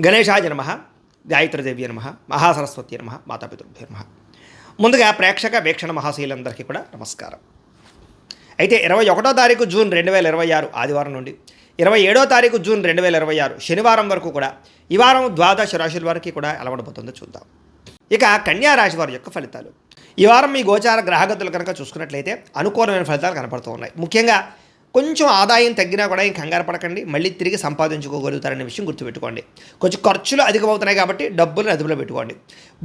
గణేశాయ నమః, గాయత్రీదేవి నమః, మహాసరస్వతి నమః, మాతాపితృభ్యో నమః. ముందుగా ప్రేక్షక వీక్షణ మహాశీలందరికీ కూడా నమస్కారం. అయితే 21వ తారీఖు జూన్ 2026 ఆదివారం నుండి 27వ తారీఖు జూన్ 2026 శనివారం వరకు కూడా ఈ వారం ద్వాదశ రాశుల వారికి కూడా ఎలా ఉండబోతుందో చూద్దాం. ఇక కన్యా రాశి వారి యొక్క ఫలితాలు. ఈ వారం మీ గోచార గ్రహగతులు కనుక చూసుకున్నట్లయితే అనుకూలమైన ఫలితాలు కనపడుతూ ఉన్నాయి. ముఖ్యంగా కొంచెం ఆదాయం తగ్గినా కూడా ఏం కంగారు పడకండి, మళ్ళీ తిరిగి సంపాదించుకోగలుగుతారనే విషయం గుర్తుపెట్టుకోండి. కొంచెం ఖర్చులు అధికమవుతున్నాయి కాబట్టి డబ్బులను అదుపులో పెట్టుకోండి.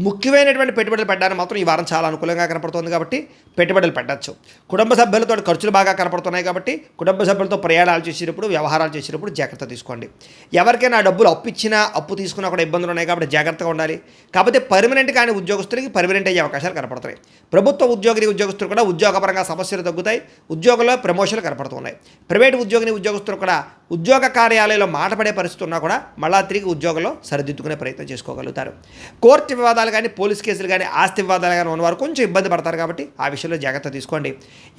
ముఖ్యమైనటువంటి పెట్టుబడులు పెట్టడానికి మాత్రం ఈ వారం చాలా అనుకూలంగా కనపడుతుంది కాబట్టి పెట్టుబడులు పెట్టచ్చు. కుటుంబ సభ్యులతో ఖర్చులు బాగా కనపడుతున్నాయి కాబట్టి కుటుంబ సభ్యులతో ప్రయాణాలు చేసేటప్పుడు, వ్యవహారాలు చేసేటప్పుడు జాగ్రత్త తీసుకోండి. ఎవరికైనా డబ్బులు అప్పు ఇచ్చినా అప్పు తీసుకున్నా కూడా ఇబ్బందులు ఉన్నాయి కాబట్టి జాగ్రత్తగా ఉండాలి. కాకపోతే పర్మనెంట్ కానీ ఉద్యోగస్తులకి పర్మనెంట్ అయ్యే అవకాశాలు కనపడుతున్నాయి. ప్రభుత్వ ఉద్యోగస్తులు కూడా ఉద్యోగపరంగా సమస్యలు తగ్గుతాయి, ఉద్యోగంలో ప్రమోషన్లు కనపడుతున్నాయి. ప్రైవేటు ఉద్యోగస్తులు కూడా ఉద్యోగ కార్యాలయంలో మాటపడే పరిస్థితి ఉన్నా కూడా మళ్ళా తిరిగి ఉద్యోగంలో సరిదిద్దుకునే ప్రయత్నం చేసుకోగలుగుతారు. కోర్టు వివాదాలు కానీ, పోలీస్ కేసులు కానీ, ఆస్తి వివాదాలు కానీ ఉన్నవారు కొంచెం ఇబ్బంది పడతారు కాబట్టి ఆ విషయంలో జాగ్రత్త తీసుకోండి.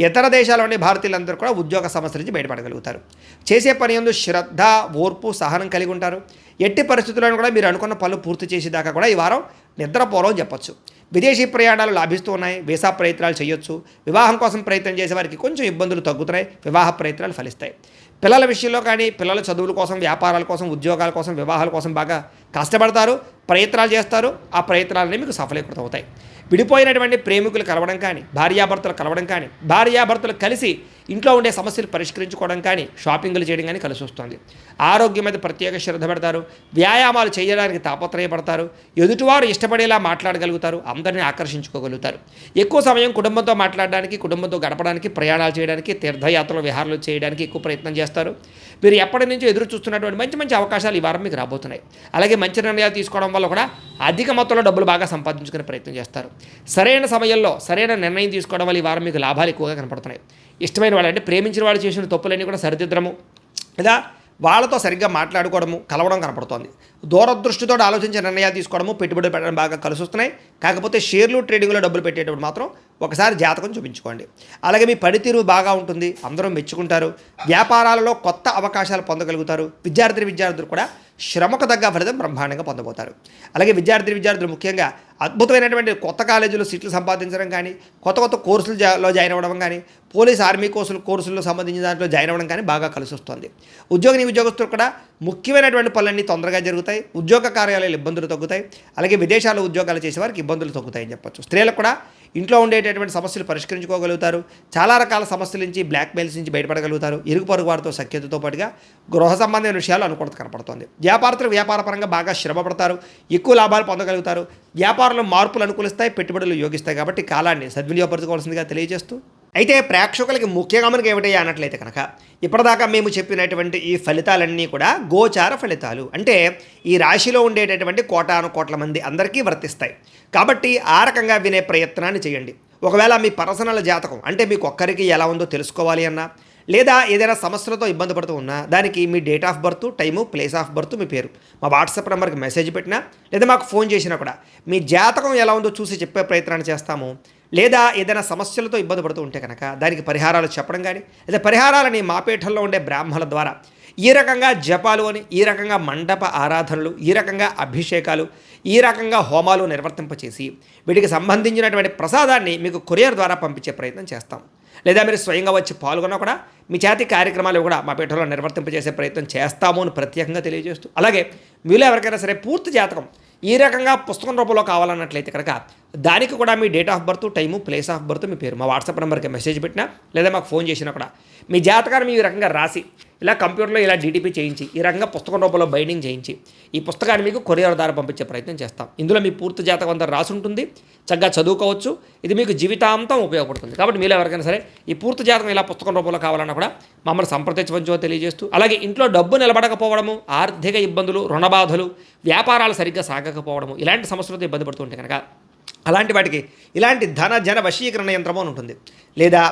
ఇతర దేశాల్లోని భారతీయులందరూ కూడా ఉద్యోగ సమస్యల నుంచి బయటపడగలుగుతారు. చేసే పని యందు శ్రద్ధ, ఓర్పు, సహనం కలిగి ఉంటారు. ఎట్టి పరిస్థితుల్లోనూ కూడా మీరు అనుకున్న పనులు పూర్తి చేసేదాకా కూడా ఈ వారం నిద్రపోరని చెప్పొచ్చు. విదేశీ ప్రయాణాలు లాభిస్తూ ఉన్నాయి, వీసా ప్రయత్నాలు చేయొచ్చు. వివాహం కోసం ప్రయత్నం చేసే వారికి కొంచెం ఇబ్బందులు తగ్గుతున్నాయి, వివాహ ప్రయత్నాలు ఫలిస్తాయి. పిల్లల విషయంలో కానీ, పిల్లల చదువుల కోసం, వ్యాపారాల కోసం, ఉద్యోగాల కోసం, వివాహాల కోసం బాగా కష్టపడతారు, ప్రయత్నాలు చేస్తారు. ఆ ప్రయత్నాలన్నీ మీకు సఫలీకృతం అవుతాయి. విడిపోయినటువంటి ప్రేమికులు కలవడం కానీ, భార్యాభర్తలు కలవడం కానీ, భార్యాభర్తలు కలిసి ఇంట్లో ఉండే సమస్యలు పరిష్కరించుకోవడం కానీ, షాపింగ్లు చేయడం కానీ కలిసి వస్తుంది. ఆరోగ్యం మీద ప్రత్యేక శ్రద్ధ పెడతారు, వ్యాయామాలు చేయడానికి తాపత్రయపడతారు, ఎదుటివారు ఇష్టపడేలా మాట్లాడగలుగుతారు, అందరినీ ఆకర్షించుకోగలుగుతారు. ఎక్కువ సమయం కుటుంబంతో మాట్లాడడానికి, కుటుంబంతో గడపడానికి, ప్రయాణాలు చేయడానికి, తీర్థయాత్రలు, విహారాలు చేయడానికి ఎక్కువ ప్రయత్నం చేస్తారు. మీరు ఎప్పటి నుంచో ఎదురు చూస్తున్నటువంటి మంచి మంచి అవకాశాలు ఈ వారం మీకు రాబోతున్నాయి. అలాగే మంచి నిర్ణయాలు తీసుకోవడం వల్ల కూడా అధిక మొత్తంలో డబ్బులు బాగా సంపాదించుకునే ప్రయత్నం చేస్తారు. సరైన సమయంలో సరైన నిర్ణయం తీసుకోవడం వల్ల ఈ వారం మీకు లాభాలు ఎక్కువగా కనపడుతున్నాయి. ఇష్టమైన వాళ్ళు అంటే ప్రేమించిన వాళ్ళు చేసిన తప్పులన్నీ కూడా సరిదిద్దడము, లేదా వాళ్ళతో సరిగ్గా మాట్లాడుకోవడము, కలవడం కనపడుతోంది. దూరదృష్టితో ఆలోచించే నిర్ణయాలు తీసుకోవడము, పెట్టుబడులు పెట్టడం బాగా కలిసి వస్తున్నాయి. కాకపోతే షేర్లు, ట్రేడింగ్లో డబ్బులు పెట్టేటప్పుడు మాత్రం ఒకసారి జాతకం చూపించుకోండి. అలాగే మీ పనితీరు బాగా ఉంటుంది, అందరూ మెచ్చుకుంటారు. వ్యాపారాలలో కొత్త అవకాశాలు పొందగలుగుతారు. విద్యార్థులు కూడా శ్రమకు తగ్గ ఫలితం బ్రహ్మాండంగా పొందబోతారు. అలాగే విద్యార్థులు ముఖ్యంగా అద్భుతమైనటువంటి కొత్త కాలేజీలో సీట్లు సంపాదించడం కానీ, కొత్త కోర్సులలో జాయిన్ అవ్వడం కానీ, పోలీస్ ఆర్మీ కోర్సుల్లో సంబంధించిన దాంట్లో జాయిన్ అవ్వడం కానీ బాగా కలిసి వస్తుంది. ఉద్యోగస్తులు కూడా ముఖ్యమైనటువంటి పనులన్నీ తొందరగా జరుగుతాయి. ఉద్యోగ కార్యాలయాలు ఇబ్బందులు తగ్గుతాయి. అలాగే విదేశాల్లో ఉద్యోగాలు చేసే వారికి ఇబ్బందులు తగ్గుతాయని చెప్పొచ్చు. స్త్రీలకు కూడా ఇంట్లో ఉండేటటువంటి సమస్యలు పరిష్కరించుకోగలుగుతారు. చాలా రకాల సమస్యల నుంచి, బ్లాక్మెయిల్స్ నుంచి బయటపడగలుగుతారు. ఇరుగు పొరుగు వారితో సఖ్యతతో పాటుగా గృహ సంబంధమైన విషయాలు అనుకూలత కనపడుతుంది. వ్యాపారపరంగా బాగా శ్రమపడతారు, ఎక్కువ లాభాలు పొందగలుగుతారు. వ్యాపారంలో మార్పులు అనుకూలిస్తాయి, పెట్టుబడులు యోగిస్తాయి. కాబట్టి కాలాన్ని సద్వినియోగపరచుకోవాల్సిందిగా తెలియజేస్తూ, అయితే ప్రేక్షకులకి ముఖ్యంగా మనకి ఏమిటయ్యా అన్నట్లయితే కనుక ఇప్పటిదాకా మేము చెప్పినటువంటి ఈ ఫలితాలన్నీ కూడా గోచార ఫలితాలు, అంటే ఈ రాశిలో ఉండేటటువంటి కోటాను కోట్ల మంది అందరికీ వర్తిస్తాయి. కాబట్టి ఆ రకంగా వినే ప్రయత్నాన్ని చేయండి. ఒకవేళ మీ పర్సనల్ జాతకం అంటే మీకు ఒక్కరికి ఎలా ఉందో తెలుసుకోవాలి అన్నా, లేదా ఏదైనా సమస్యలతో ఇబ్బంది పడుతూ ఉన్నా దానికి మీ date of birth, time, place of birth, మీ పేరు మా వాట్సాప్ నెంబర్కి మెసేజ్ పెట్టినా, లేదా మాకు ఫోన్ చేసినా కూడా మీ జాతకం ఎలా ఉందో చూసి చెప్పే ప్రయత్నాన్ని చేస్తాము. లేదా ఏదైనా సమస్యలతో ఇబ్బంది పడుతూ ఉంటే కనుక దానికి పరిహారాలు చెప్పడం కానీ, లేదా పరిహారాలని మా పీఠంలో ఉండే బ్రాహ్మణుల ద్వారా ఈ రకంగా జపాలు అని, ఈ రకంగా మండప ఆరాధనలు, ఈ రకంగా అభిషేకాలు, ఈ రకంగా హోమాలు నిర్వర్తింపచేసి వీటికి సంబంధించినటువంటి ప్రసాదాన్ని మీకు కొరియర్ ద్వారా పంపించే ప్రయత్నం చేస్తాం. లేదా మీరు స్వయంగా వచ్చి పాల్గొన్నా కూడా మీ చేతి కార్యక్రమాలు కూడా మా పీఠంలో నిర్వర్తింపజేసే ప్రయత్నం చేస్తాము అని ప్రత్యేకంగా తెలియజేస్తూ, అలాగే మీలో ఎవరికైనా సరే పూర్తి జాతకం ఈ రకంగా పుస్తకం రూపంలో కావాలన్నట్లయితే కనుక దానికి కూడా మీ date of birth, time, place of birth, మీ పేరు మా వాట్సాప్ నెంబర్కి మెసేజ్ పెట్టినా, లేదా మాకు ఫోన్ చేసినా కూడా మీ జాతకాన్ని ఈ రకంగా రాసి ఇలా కంప్యూటర్లో ఇలా డీటీపీ చేయించి ఈ రకంగా పుస్తకం రూపంలో బైండింగ్ చేయించి ఈ పుస్తకాన్ని మీకు కొరియర్ ద్వారా పంపించే ప్రయత్నం చేస్తాం. ఇందులో మీ పూర్తి జాతకం అంతా రాసి ఉంటుంది, చక్కగా చదువుకోవచ్చు. ఇది మీకు జీవితాంతం ఉపయోగపడుతుంది. కాబట్టి మీలో ఎవరికైనా సరే ఈ పూర్తి జాతకం ఇలా పుస్తకం రూపంలో కావాలన్నా కూడా మమ్మల్ని సంప్రదించవచ్చో తెలియజేస్తూ, అలాగే ఇంట్లో డబ్బు నిలబడకపోవడము, ఆర్థిక ఇబ్బందులు, రుణబాధలు, వ్యాపారాలు సరిగ్గా సాగకపోవడము, ఇలాంటి సమస్యలతో ఇబ్బంది పడుతుంటే కనుక అలాంటి వాటికి ఇలాంటి జన వశీకరణ యంత్రము అని ఉంటుంది. లేదా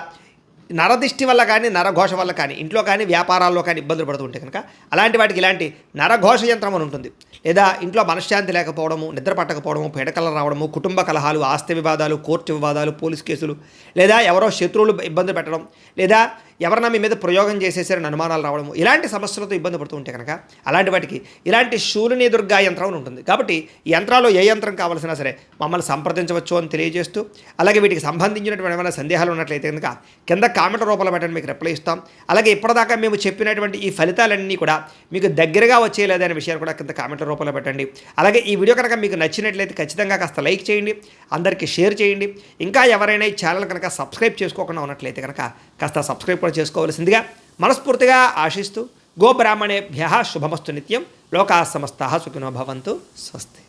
నరదిష్టి వల్ల కానీ, నరఘోష వల్ల కానీ, ఇంట్లో కానీ వ్యాపారాల్లో కానీ ఇబ్బందులు పడుతుంటే కనుక అలాంటి వాటికి ఇలాంటి నరఘోష యంత్రం అని ఉంటుంది. లేదా ఇంట్లో మనశ్శాంతి లేకపోవడము, నిద్ర పట్టకపోవడము, పీడకలు రావడము, కుటుంబ కలహాలు, ఆస్తి వివాదాలు, కోర్టు వివాదాలు, పోలీస్ కేసులు, లేదా ఎవరో శత్రువులు ఇబ్బంది పెట్టడం, లేదా ఎవరన్నా మీ మీద ప్రయోగం చేసేసారని అనుమానాలు రావడము, ఇలాంటి సమస్యలతో ఇబ్బంది పడుతూ ఉంటే కనుక అలాంటి వాటికి ఇలాంటి శూలిని దుర్గా యంత్రం అని ఉంటుంది. కాబట్టి ఈ యంత్రాల్లో ఏ యంత్రం కావాల్సినా సరే మమ్మల్ని సంప్రదించవచ్చు అని తెలియజేస్తూ, అలాగే వీటికి సంబంధించినటువంటి ఏమైనా సందేహాలు ఉన్నట్లయితే కనుక కింద కామెంట్ రూపంలో పెట్టండి, మీకు రిప్లై ఇస్తాం. అలాగే ఇప్పటిదాకా మేము చెప్పినటువంటి ఈ ఫలితాలన్నీ కూడా మీకు దగ్గరగా వచ్చేయలేదా అనే విషయాలు కూడా కింద కామెంట్ల రూపంలో పెట్టండి. అలాగే ఈ వీడియో కనుక మీకు నచ్చినట్లయితే ఖచ్చితంగా కాస్త లైక్ చేయండి, అందరికీ షేర్ చేయండి. ఇంకా ఎవరైనా ఈ ఛానల్ కనుక సబ్స్క్రైబ్ చేసుకోకుండా ఉన్నట్లయితే కనుక కాస్త సబ్స్క్రైబ్ కూడా చేసుకోవాల్సిందిగా మనస్ఫూర్తిగా ఆశిస్తూ, గోబ్రాహ్మణేభ్యః శుభమస్తు నిత్యం, లోకాः సమస్తాः సుఖినో భవంతు. స్వస్తి.